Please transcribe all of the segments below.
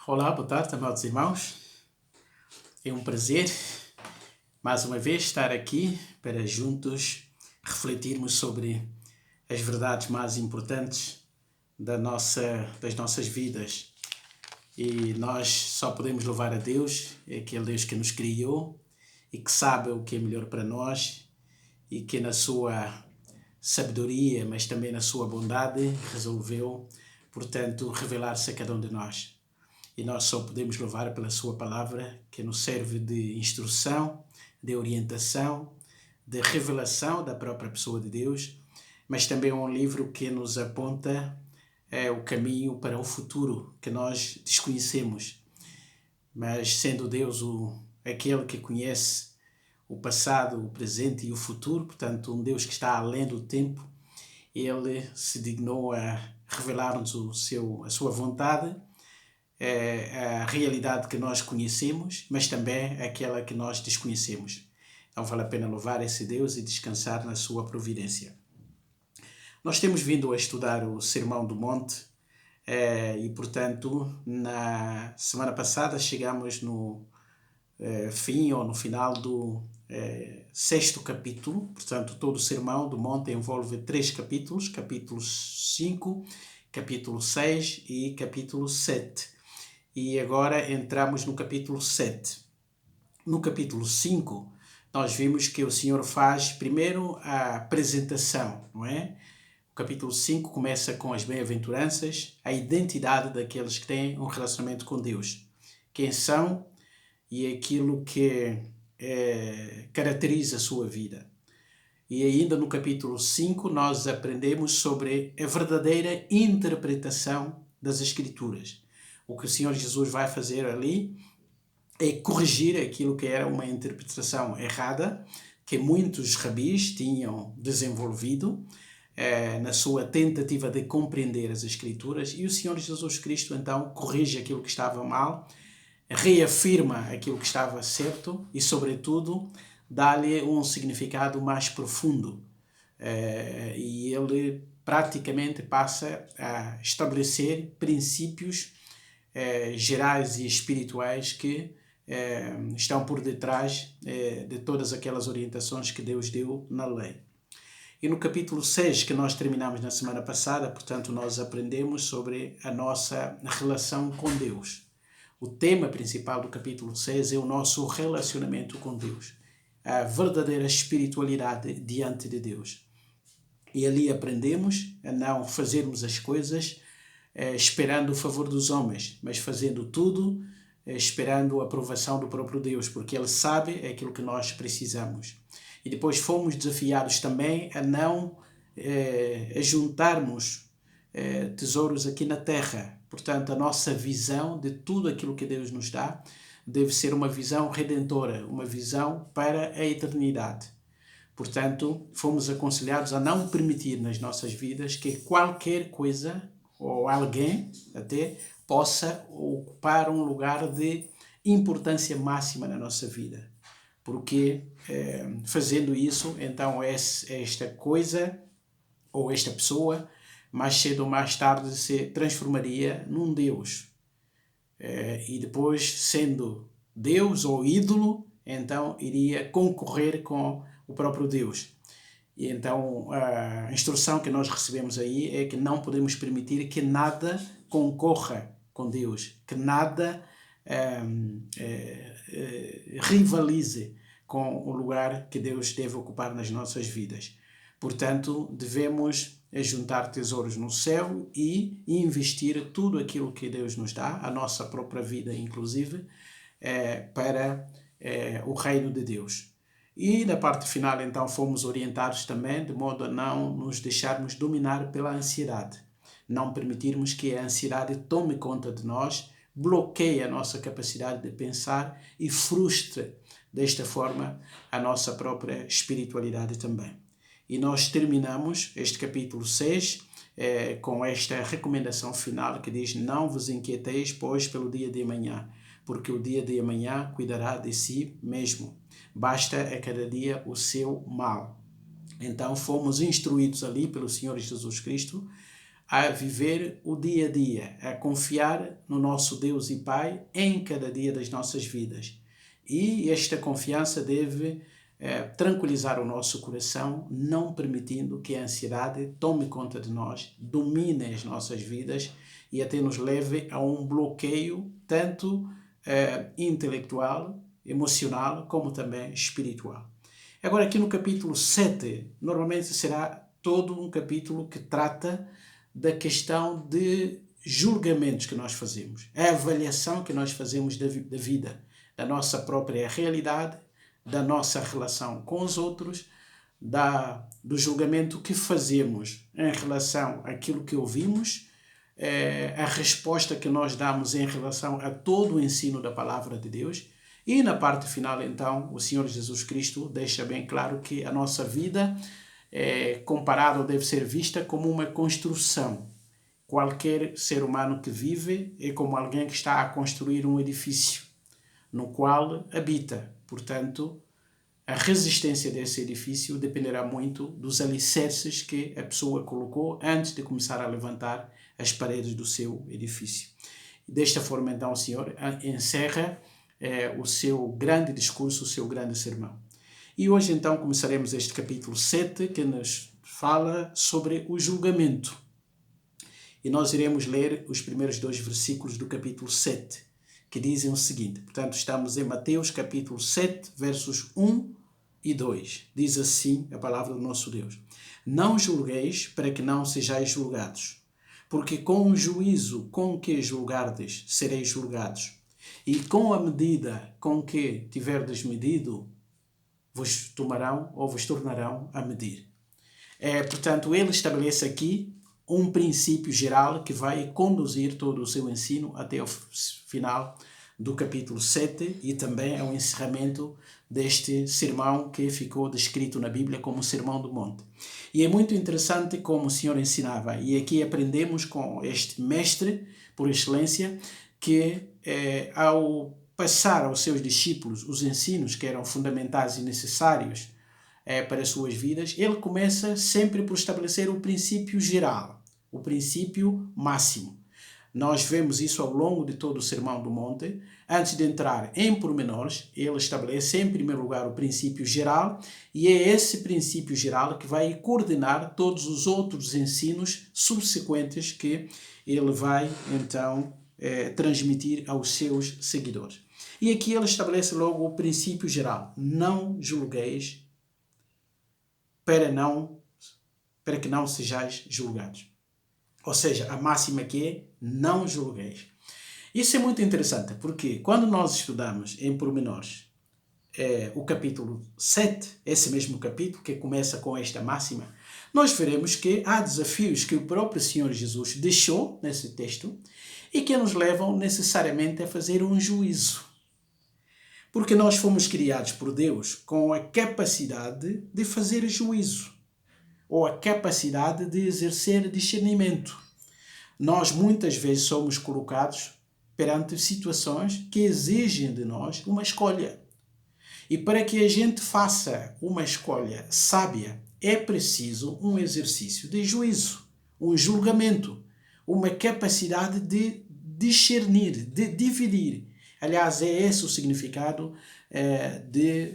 Olá, boa tarde, amados irmãos. É um prazer, mais uma vez, estar aqui para juntos refletirmos sobre as verdades mais importantes das nossas vidas. E nós só podemos louvar a Deus, é aquele Deus que nos criou e que sabe o que é melhor para nós e que na sua sabedoria, mas também na sua bondade, resolveu, portanto, revelar-se a cada um de nós. E nós só podemos louvar pela sua palavra, que nos serve de instrução, de orientação, de revelação da própria pessoa de Deus, mas também é um livro que nos aponta o caminho para o futuro que nós desconhecemos. Mas sendo Deus aquele que conhece o passado, o presente e o futuro, portanto um Deus que está além do tempo, ele se dignou a revelar-nos a sua vontade, a realidade que nós conhecemos, mas também aquela que nós desconhecemos. Então vale a pena louvar esse Deus e descansar na sua providência. Nós temos vindo a estudar o Sermão do Monte e, portanto, na semana passada chegamos no fim ou no final do sexto capítulo. Portanto, todo o Sermão do Monte envolve 3 capítulos, capítulo 5, capítulo 6 e capítulo 7. E agora entramos no capítulo 7. No capítulo 5, nós vimos que o Senhor faz primeiro a apresentação, não é? O capítulo 5 começa com as bem-aventuranças, a identidade daqueles que têm um relacionamento com Deus. Quem são e aquilo que caracteriza a sua vida. E ainda no capítulo 5 nós aprendemos sobre a verdadeira interpretação das Escrituras. O que o Senhor Jesus vai fazer ali é corrigir aquilo que era uma interpretação errada que muitos rabis tinham desenvolvido na sua tentativa de compreender as Escrituras, e o Senhor Jesus Cristo então corrige aquilo que estava mal, reafirma aquilo que estava certo e, sobretudo, dá-lhe um significado mais profundo. E ele praticamente passa a estabelecer princípios gerais e espirituais que estão por detrás de todas aquelas orientações que Deus deu na lei. E no capítulo 6, que nós terminamos na semana passada, portanto, nós aprendemos sobre a nossa relação com Deus. O tema principal do capítulo 6 é o nosso relacionamento com Deus, a verdadeira espiritualidade diante de Deus. E ali aprendemos a não fazermos as coisas esperando o favor dos homens, mas fazendo tudo esperando a aprovação do próprio Deus, porque Ele sabe aquilo que nós precisamos. E depois fomos desafiados também a não juntarmos tesouros aqui na terra. Portanto, a nossa visão de tudo aquilo que Deus nos dá deve ser uma visão redentora, uma visão para a eternidade. Portanto, fomos aconselhados a não permitir nas nossas vidas que qualquer coisa ou alguém até possa ocupar um lugar de importância máxima na nossa vida. Porque fazendo isso, então esta coisa ou esta pessoa, mais cedo ou mais tarde, se transformaria num Deus. E depois, sendo Deus ou ídolo, então iria concorrer com o próprio Deus. E então a instrução que nós recebemos aí é que não podemos permitir que nada concorra com Deus, que nada rivalize com o lugar que Deus deve ocupar nas nossas vidas. Portanto, devemos juntar tesouros no céu e investir tudo aquilo que Deus nos dá, a nossa própria vida inclusive, para o reino de Deus. E na parte final, então, fomos orientados também de modo a não nos deixarmos dominar pela ansiedade. Não permitirmos que a ansiedade tome conta de nós, bloqueie a nossa capacidade de pensar e frustre, desta forma, a nossa própria espiritualidade também. E nós terminamos este capítulo 6 com esta recomendação final que diz: não vos inquieteis, pois, pelo dia de amanhã, porque o dia de amanhã cuidará de si mesmo. Basta a cada dia o seu mal. Então fomos instruídos ali pelo Senhor Jesus Cristo a viver o dia a dia, a confiar no nosso Deus e Pai em cada dia das nossas vidas. E esta confiança deve tranquilizar o nosso coração, não permitindo que a ansiedade tome conta de nós, domine as nossas vidas e até nos leve a um bloqueio tanto intelectual, emocional, como também espiritual. Agora, aqui no capítulo 7, normalmente será todo um capítulo que trata da questão de julgamentos que nós fazemos, a avaliação que nós fazemos da vida, da nossa própria realidade, da nossa relação com os outros, do julgamento que fazemos em relação àquilo que ouvimos, a resposta que nós damos em relação a todo o ensino da palavra de Deus. E na parte final, então, o Senhor Jesus Cristo deixa bem claro que a nossa vida comparada ou deve ser vista como uma construção. Qualquer ser humano que vive é como alguém que está a construir um edifício no qual habita. Portanto, a resistência desse edifício dependerá muito dos alicerces que a pessoa colocou antes de começar a levantar as paredes do seu edifício. Desta forma, então, o Senhor encerra o seu grande discurso, o seu grande sermão. E hoje, então, começaremos este capítulo 7, que nos fala sobre o julgamento. E nós iremos ler os primeiros 2 versículos do capítulo 7, que dizem o seguinte. Portanto, estamos em Mateus capítulo 7, versos 1 e 2. Diz assim a palavra do nosso Deus: Não julgueis para que não sejais julgados, porque com o juízo com que julgardes, sereis julgados, e com a medida com que tiverdes medido, vos tomarão ou vos tornarão a medir. Portanto, ele estabelece aqui um princípio geral que vai conduzir todo o seu ensino até ao final do capítulo 7 e também ao encerramento deste sermão que ficou descrito na Bíblia como o Sermão do Monte. E é muito interessante como o Senhor ensinava, e aqui aprendemos com este mestre por excelência que ao passar aos seus discípulos os ensinos que eram fundamentais e necessários para as suas vidas, ele começa sempre por estabelecer o princípio geral, o princípio máximo. Nós vemos isso ao longo de todo o Sermão do Monte. Antes de entrar em pormenores, ele estabelece em primeiro lugar o princípio geral, e é esse princípio geral que vai coordenar todos os outros ensinos subsequentes que ele vai então transmitir aos seus seguidores. E aqui ele estabelece logo o princípio geral: não julgueis para que não sejais julgados. Ou seja, a máxima que é: não julgueis. Isso é muito interessante, porque quando nós estudamos em pormenores o capítulo 7, esse mesmo capítulo que começa com esta máxima, nós veremos que há desafios que o próprio Senhor Jesus deixou nesse texto e que nos levam necessariamente a fazer um juízo. Porque nós fomos criados por Deus com a capacidade de fazer juízo, ou a capacidade de exercer discernimento. Nós muitas vezes somos colocados perante situações que exigem de nós uma escolha. E para que a gente faça uma escolha sábia, é preciso um exercício de juízo, um julgamento, uma capacidade de discernir, de dividir. Aliás, é esse o significado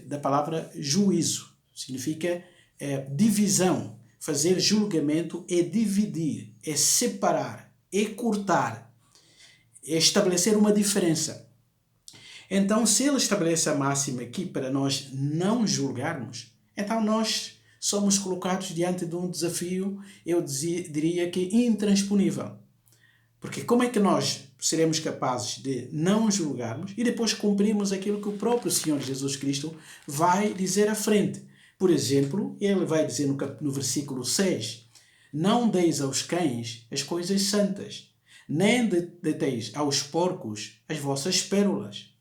da palavra juízo. Significa divisão. Fazer julgamento é dividir, é separar, é cortar, é estabelecer uma diferença. Então, se ele estabelece a máxima aqui para nós não julgarmos, então nós somos colocados diante de um desafio, eu diria que intransponível. Porque como é que nós seremos capazes de não julgarmos e depois cumprirmos aquilo que o próprio Senhor Jesus Cristo vai dizer à frente? Por exemplo, ele vai dizer no versículo 6, não deis aos cães as coisas santas, nem deteis aos porcos as vossas pérolas.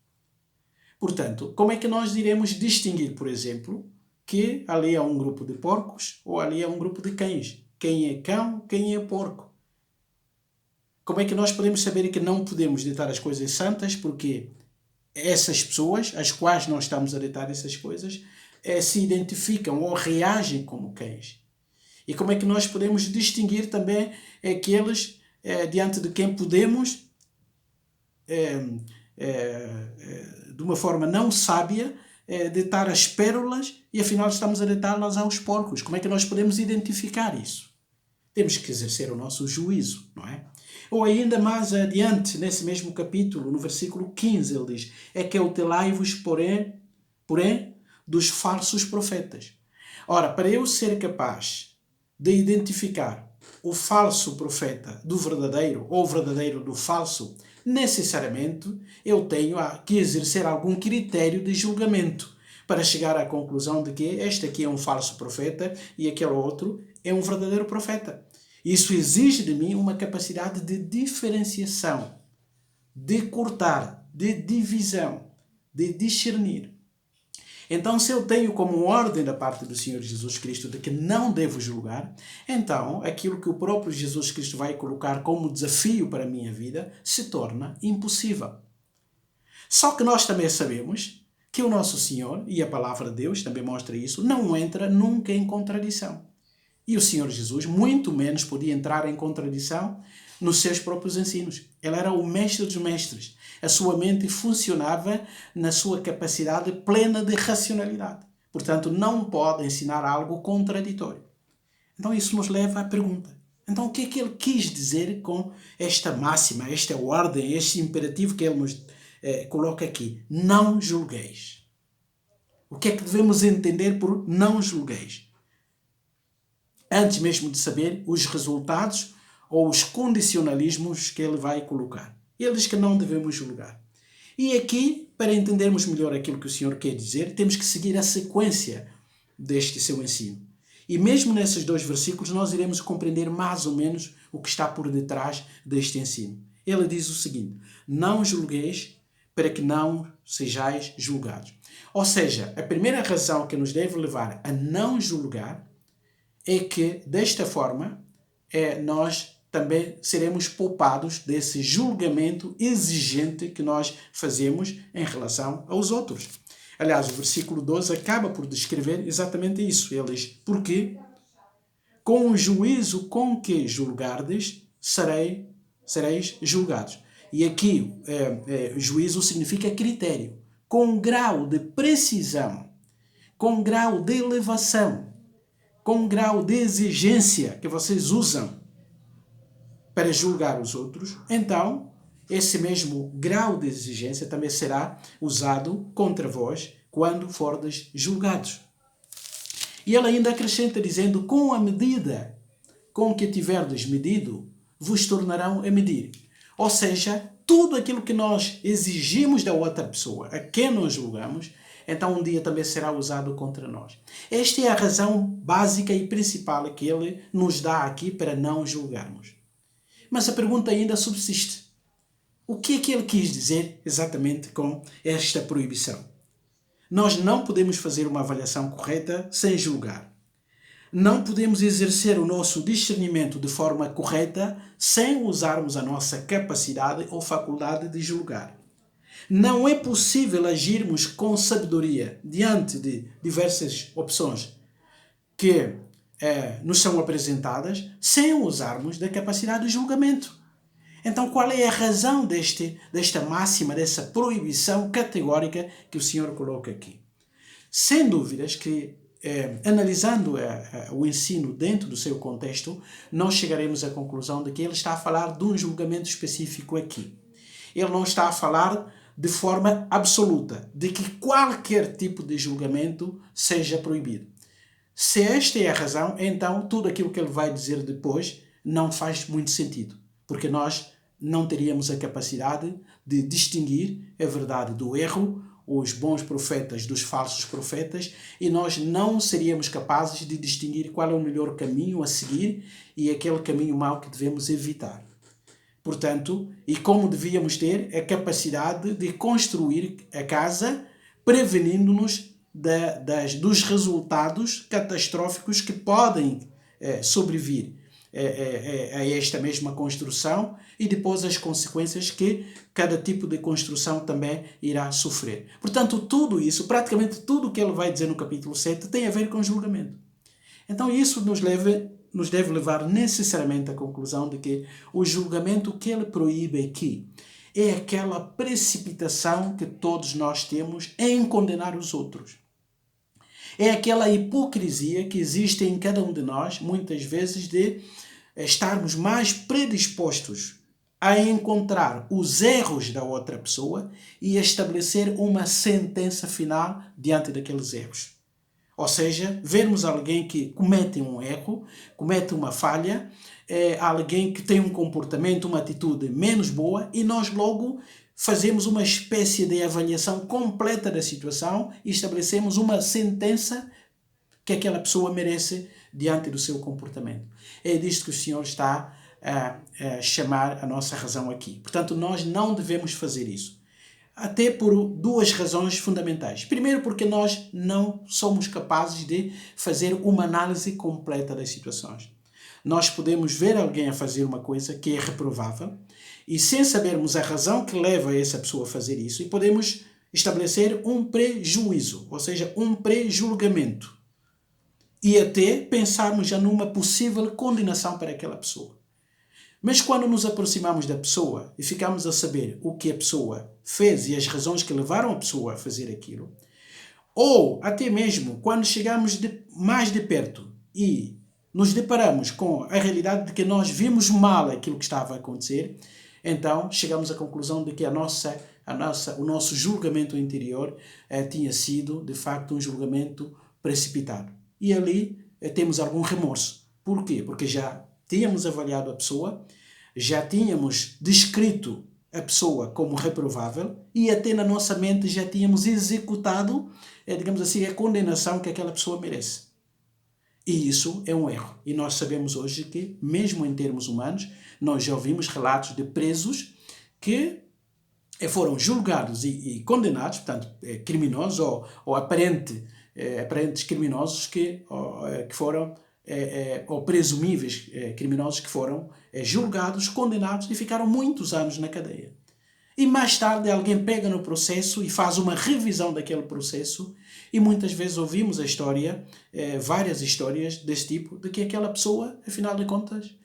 Portanto, como é que nós iremos distinguir, por exemplo, que ali há um grupo de porcos ou ali há um grupo de cães? Quem é cão, quem é porco? Como é que nós podemos saber que não podemos deitar as coisas santas? Porque essas pessoas, às quais nós estamos a deitar essas coisas, se identificam ou reagem como cães. E como é que nós podemos distinguir também aqueles diante de quem podemos, de uma forma não sábia, deitar as pérolas e afinal estamos a deitá-las aos porcos. Como é que nós podemos identificar isso? Temos que exercer o nosso juízo, não é? Ou ainda mais adiante, nesse mesmo capítulo, no versículo 15, ele diz: é que cautelai-vos, porém, dos falsos profetas. Ora, para eu ser capaz de identificar o falso profeta do verdadeiro ou o verdadeiro do falso, necessariamente eu tenho que exercer algum critério de julgamento para chegar à conclusão de que este aqui é um falso profeta e aquele outro é um verdadeiro profeta. Isso exige de mim uma capacidade de diferenciação, de cortar, de divisão, de discernir. Então, se eu tenho como ordem da parte do Senhor Jesus Cristo de que não devo julgar, então aquilo que o próprio Jesus Cristo vai colocar como desafio para a minha vida se torna impossível. Só que nós também sabemos que o nosso Senhor, e a palavra de Deus também mostra isso, não entra nunca em contradição. E o Senhor Jesus muito menos podia entrar em contradição nos seus próprios ensinos. Ele era o mestre dos mestres. A sua mente funcionava na sua capacidade plena de racionalidade. Portanto, não pode ensinar algo contraditório. Então isso nos leva à pergunta. Então o que é que ele quis dizer com esta máxima, esta ordem, este imperativo que ele nos coloca aqui? Não julgueis. O que é que devemos entender por não julgueis? Antes mesmo de saber os resultados ou os condicionalismos que ele vai colocar. Ele diz que não devemos julgar. E aqui, para entendermos melhor aquilo que o Senhor quer dizer, temos que seguir a sequência deste seu ensino. E mesmo nesses 2 versículos nós iremos compreender mais ou menos o que está por detrás deste ensino. Ele diz o seguinte: não julgueis para que não sejais julgados. Ou seja, a primeira razão que nos deve levar a não julgar é que, desta forma, nós também seremos poupados desse julgamento exigente que nós fazemos em relação aos outros. Aliás, o versículo 12 acaba por descrever exatamente isso. Ele diz: porque com o juízo com que julgardes, sereis julgados. E aqui, juízo significa critério. Com grau de precisão, com grau de elevação, com grau de exigência que vocês usam para julgar os outros, então esse mesmo grau de exigência também será usado contra vós quando fordes julgados. E ele ainda acrescenta dizendo: com a medida com que tiverdes medido, vos tornarão a medir. Ou seja, tudo aquilo que nós exigimos da outra pessoa, a quem nós julgamos, então um dia também será usado contra nós. Esta é a razão básica e principal que ele nos dá aqui para não julgarmos. Mas a pergunta ainda subsiste. O que é que ele quis dizer exatamente com esta proibição? Nós não podemos fazer uma avaliação correta sem julgar. Não podemos exercer o nosso discernimento de forma correta sem usarmos a nossa capacidade ou faculdade de julgar. Não é possível agirmos com sabedoria diante de diversas opções que nos são apresentadas sem usarmos da capacidade de julgamento. Então, qual é a razão desta máxima, dessa proibição categórica que o Senhor coloca aqui? Sem dúvidas que, analisando o ensino dentro do seu contexto, nós chegaremos à conclusão de que ele está a falar de um julgamento específico aqui. Ele não está a falar de forma absoluta, de que qualquer tipo de julgamento seja proibido. Se esta é a razão, então tudo aquilo que ele vai dizer depois não faz muito sentido, porque nós não teríamos a capacidade de distinguir a verdade do erro, os bons profetas dos falsos profetas, e nós não seríamos capazes de distinguir qual é o melhor caminho a seguir e aquele caminho mau que devemos evitar. Portanto, e como devíamos ter a capacidade de construir a casa prevenindo-nos dos resultados catastróficos que podem sobrevir a esta mesma construção e depois as consequências que cada tipo de construção também irá sofrer. Portanto, tudo isso, praticamente tudo o que ele vai dizer no capítulo 7 tem a ver com julgamento. Então isso nos deve levar necessariamente à conclusão de que o julgamento que ele proíbe aqui é aquela precipitação que todos nós temos em condenar os outros. É aquela hipocrisia que existe em cada um de nós, muitas vezes, de estarmos mais predispostos a encontrar os erros da outra pessoa e a estabelecer uma sentença final diante daqueles erros. Ou seja, vermos alguém que comete um erro, comete uma falha, alguém que tem um comportamento, uma atitude menos boa, e nós logo fazemos uma espécie de avaliação completa da situação e estabelecemos uma sentença que aquela pessoa merece diante do seu comportamento. É disto que o Senhor está a chamar a nossa razão aqui. Portanto, nós não devemos fazer isso. Até por duas razões fundamentais. Primeiro, porque nós não somos capazes de fazer uma análise completa das situações. Nós podemos ver alguém a fazer uma coisa que é reprovável e sem sabermos a razão que leva essa pessoa a fazer isso, e podemos estabelecer um prejuízo, ou seja, um pré-julgamento. E até pensarmos já numa possível condenação para aquela pessoa. Mas quando nos aproximamos da pessoa e ficamos a saber o que a pessoa fez e as razões que levaram a pessoa a fazer aquilo, ou até mesmo quando chegamos mais de perto e nos deparamos com a realidade de que nós vimos mal aquilo que estava a acontecer, então chegamos à conclusão de que o nosso julgamento interior tinha sido, de facto, um julgamento precipitado. E ali temos algum remorso. Por quê? Porque já tínhamos avaliado a pessoa, já tínhamos descrito a pessoa como reprovável e até na nossa mente já tínhamos executado, digamos assim, a condenação que aquela pessoa merece. E isso é um erro. E nós sabemos hoje que, mesmo em termos humanos, nós já ouvimos relatos de presos que foram julgados e condenados, portanto, criminosos ou aparentes criminosos que foram, ou presumíveis criminosos que foram julgados, condenados e ficaram muitos anos na cadeia. E mais tarde alguém pega no processo e faz uma revisão daquele processo e muitas vezes ouvimos a história, várias histórias desse tipo, de que aquela pessoa, afinal de contas,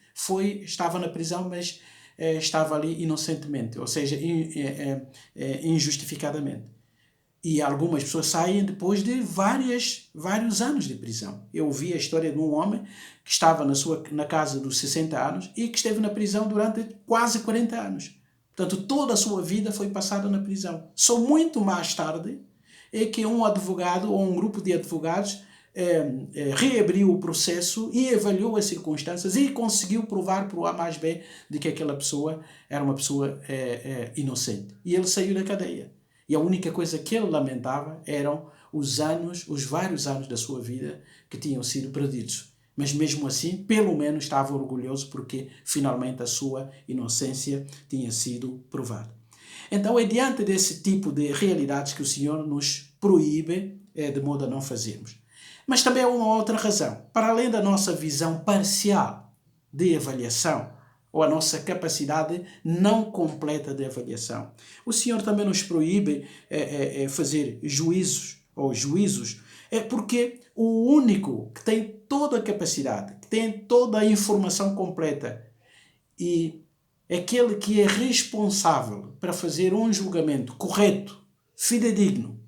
estava na prisão, mas estava ali inocentemente, ou seja, injustificadamente. E algumas pessoas saem depois de vários anos de prisão. Eu ouvi a história de um homem que estava na casa dos 60 anos e que esteve na prisão durante quase 40 anos. Portanto, toda a sua vida foi passada na prisão. Só muito mais tarde é que um advogado ou um grupo de advogados reabriu o processo e avaliou as circunstâncias e conseguiu provar por A mais B de que aquela pessoa era uma pessoa inocente. E ele saiu da cadeia. E a única coisa que ele lamentava eram os vários anos da sua vida que tinham sido perdidos. Mas mesmo assim, pelo menos estava orgulhoso porque finalmente a sua inocência tinha sido provada. Então é diante desse tipo de realidades que o Senhor nos proíbe de modo a não fazermos. Mas também há uma outra razão. Para além da nossa visão parcial de avaliação, ou a nossa capacidade não completa de avaliação, o Senhor também nos proíbe fazer juízos, porque o único que tem toda a capacidade, que tem toda a informação completa e aquele que é responsável para fazer um julgamento correto, fidedigno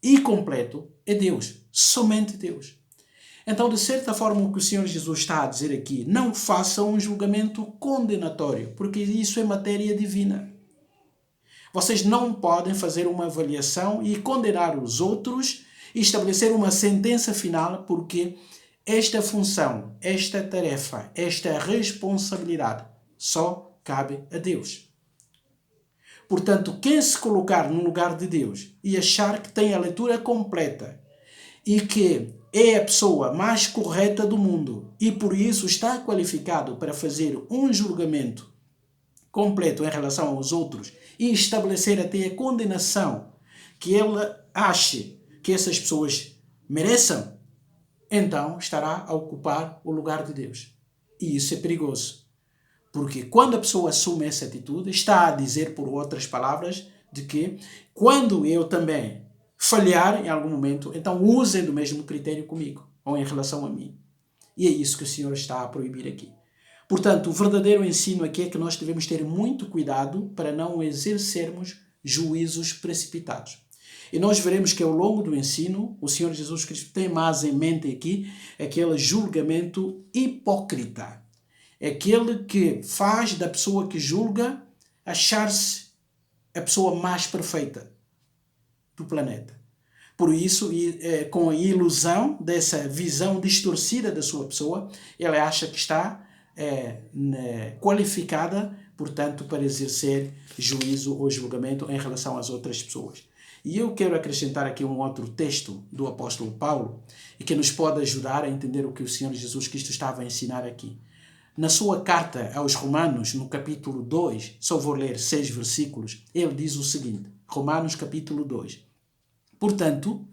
e completo é Deus, somente Deus. Então, de certa forma, o que o Senhor Jesus está a dizer aqui, não faça um julgamento condenatório, porque isso é matéria divina. Vocês não podem fazer uma avaliação e condenar os outros e estabelecer uma sentença final, porque esta função, esta tarefa, esta responsabilidade só cabe a Deus. Portanto, quem se colocar no lugar de Deus e achar que tem a leitura completa e que é a pessoa mais correta do mundo e por isso está qualificado para fazer um julgamento completo em relação aos outros e estabelecer até a condenação que ele ache que essas pessoas mereçam, então estará a ocupar o lugar de Deus. E isso é perigoso. Porque quando a pessoa assume essa atitude, está a dizer, por outras palavras, de que quando eu também falhar em algum momento, então usem do mesmo critério comigo. ou em relação a mim. E é isso que o Senhor está a proibir aqui. Portanto, o verdadeiro ensino aqui é que nós devemos ter muito cuidado para não exercermos juízos precipitados. E nós veremos que ao longo do ensino, o Senhor Jesus Cristo tem mais em mente aqui aquele julgamento hipócrita. Aquele que faz da pessoa que julga achar-se a pessoa mais perfeita do planeta. Por isso, com a ilusão dessa visão distorcida da sua pessoa, ele acha que está qualificada, portanto, para exercer juízo ou julgamento em relação às outras pessoas. E eu quero acrescentar aqui um outro texto do apóstolo Paulo e que nos pode ajudar a entender o que o Senhor Jesus Cristo estava a ensinar aqui. Na sua carta aos Romanos, no capítulo 2, só vou ler 6 versículos, ele diz o seguinte, Romanos capítulo 2. Portanto,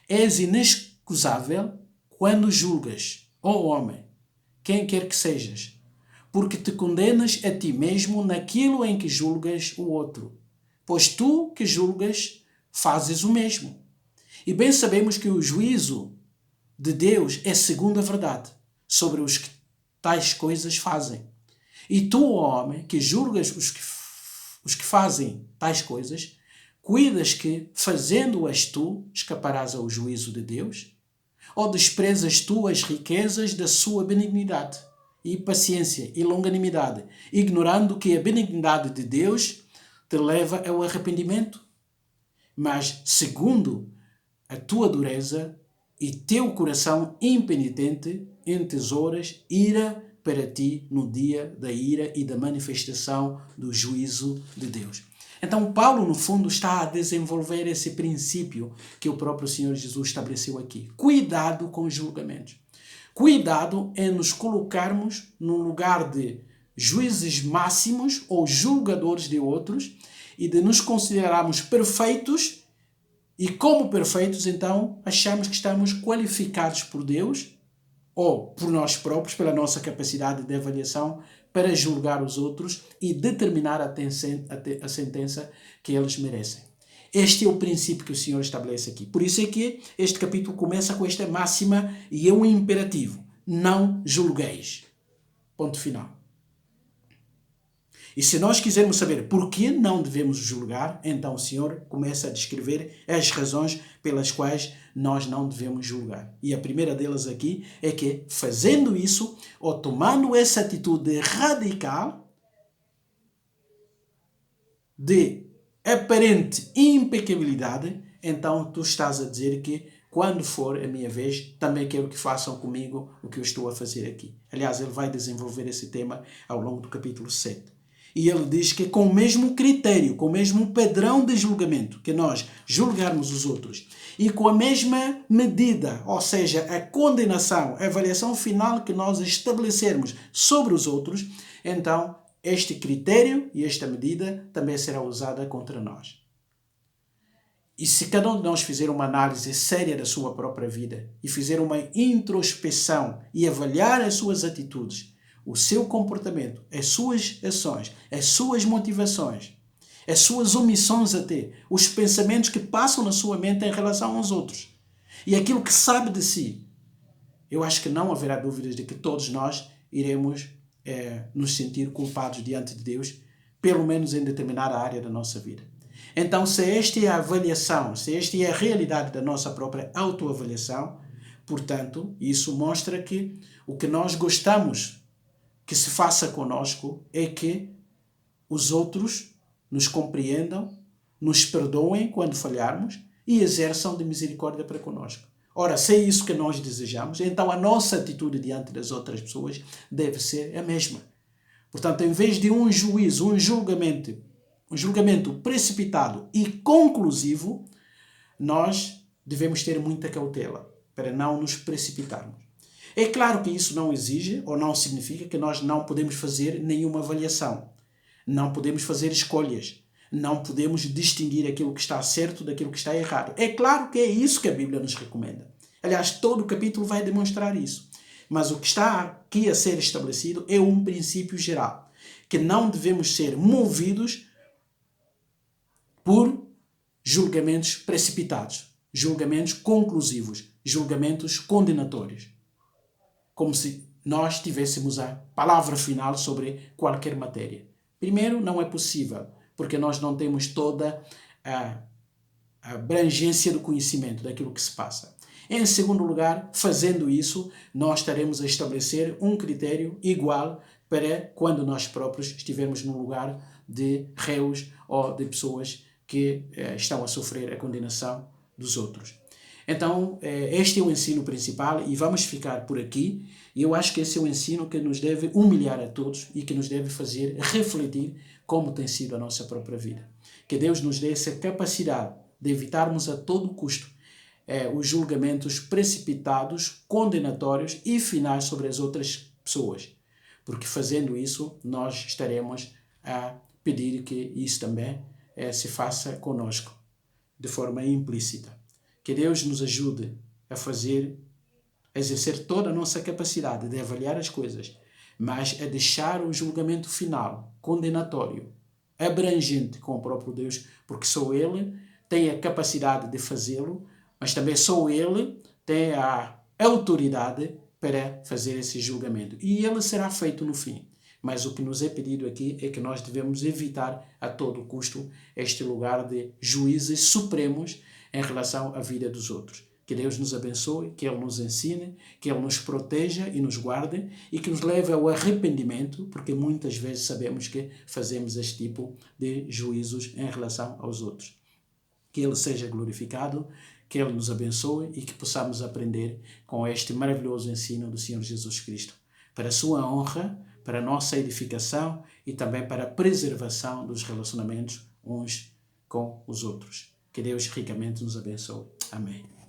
és inexcusável quando julgas, ó homem, quem quer que sejas, porque te condenas a ti mesmo naquilo em que julgas o outro. Pois tu que julgas, fazes o mesmo. E bem sabemos que o juízo de Deus é segundo a verdade, sobre os que tais coisas fazem. E tu, ó homem, que julgas os que fazem tais coisas, cuidas que, fazendo-as tu, escaparás ao juízo de Deus? Ou desprezas tu as riquezas da sua benignidade e paciência e longanimidade, ignorando que a benignidade de Deus te leva ao arrependimento? Mas, segundo a tua dureza e teu coração impenitente, entesouras ira para ti no dia da ira e da manifestação do juízo de Deus. Então, Paulo, no fundo, está a desenvolver esse princípio que o próprio Senhor Jesus estabeleceu aqui. Cuidado com os julgamentos. Cuidado em nos colocarmos num lugar de juízes máximos ou julgadores de outros e de nos considerarmos perfeitos e, como perfeitos, então, achamos que estamos qualificados por Deus ou por nós próprios, pela nossa capacidade de avaliação, para julgar os outros e determinar a sentença que eles merecem. Este é o princípio que o Senhor estabelece aqui. Por isso é que este capítulo começa com esta máxima e é um imperativo. Não julgueis. Ponto final. E se nós quisermos saber por que não devemos julgar, então o Senhor começa a descrever as razões pelas quais nós não devemos julgar. E a primeira delas aqui é que, fazendo isso, ou tomando essa atitude radical, de aparente impecabilidade, então tu estás a dizer que, quando for a minha vez, também quero que façam comigo o que eu estou a fazer aqui. Aliás, ele vai desenvolver esse tema ao longo do capítulo 7. E ele diz que com o mesmo critério, com o mesmo padrão de julgamento, que nós julgarmos os outros, e com a mesma medida, ou seja, a condenação, a avaliação final que nós estabelecermos sobre os outros, então este critério e esta medida também será usada contra nós. E se cada um de nós fizer uma análise séria da sua própria vida e fizer uma introspecção e avaliar as suas atitudes, o seu comportamento, as suas ações, as suas motivações, as suas omissões até, os pensamentos que passam na sua mente em relação aos outros e aquilo que sabe de si, eu acho que não haverá dúvidas de que todos nós iremos nos sentir culpados diante de Deus, pelo menos em determinada área da nossa vida. Então, se esta é a avaliação, se esta é a realidade da nossa própria autoavaliação, portanto, isso mostra que o que nós gostamos que se faça conosco é que os outros nos compreendam, nos perdoem quando falharmos e exerçam de misericórdia para conosco. Ora, se é isso que nós desejamos, então a nossa atitude diante das outras pessoas deve ser a mesma. Portanto, em vez de um juízo, um julgamento precipitado e conclusivo, nós devemos ter muita cautela para não nos precipitarmos. É claro que isso não exige ou não significa que nós não podemos fazer nenhuma avaliação. Não podemos fazer escolhas. Não podemos distinguir aquilo que está certo daquilo que está errado. É claro que é isso que a Bíblia nos recomenda. Aliás, todo o capítulo vai demonstrar isso. Mas o que está aqui a ser estabelecido é um princípio geral, que não devemos ser movidos por julgamentos precipitados, julgamentos conclusivos. julgamentos condenatórios, como se nós tivéssemos a palavra final sobre qualquer matéria. Primeiro, não é possível, porque nós não temos toda a abrangência do conhecimento daquilo que se passa. Em segundo lugar, fazendo isso, nós estaremos a estabelecer um critério igual para quando nós próprios estivermos num lugar de réus ou de pessoas que estão a sofrer a condenação dos outros. Então, este é o ensino principal e vamos ficar por aqui. E eu acho que esse é o ensino que nos deve humilhar a todos e que nos deve fazer refletir como tem sido a nossa própria vida. Que Deus nos dê essa capacidade de evitarmos a todo custo os julgamentos precipitados, condenatórios e finais sobre as outras pessoas. Porque fazendo isso, nós estaremos a pedir que isso também se faça conosco, de forma implícita. Que Deus nos ajude a exercer toda a nossa capacidade de avaliar as coisas, mas a deixar o julgamento final, condenatório, abrangente com o próprio Deus, porque só Ele tem a capacidade de fazê-lo, mas também só Ele tem a autoridade para fazer esse julgamento. E ele será feito no fim. Mas o que nos é pedido aqui é que nós devemos evitar a todo custo este lugar de juízes supremos em relação à vida dos outros. Que Deus nos abençoe, que Ele nos ensine, que Ele nos proteja e nos guarde e que nos leve ao arrependimento, porque muitas vezes sabemos que fazemos este tipo de juízos em relação aos outros. Que Ele seja glorificado, que Ele nos abençoe e que possamos aprender com este maravilhoso ensino do Senhor Jesus Cristo, para a sua honra, para a nossa edificação e também para a preservação dos relacionamentos uns com os outros. Que Deus ricamente nos abençoe. Amém.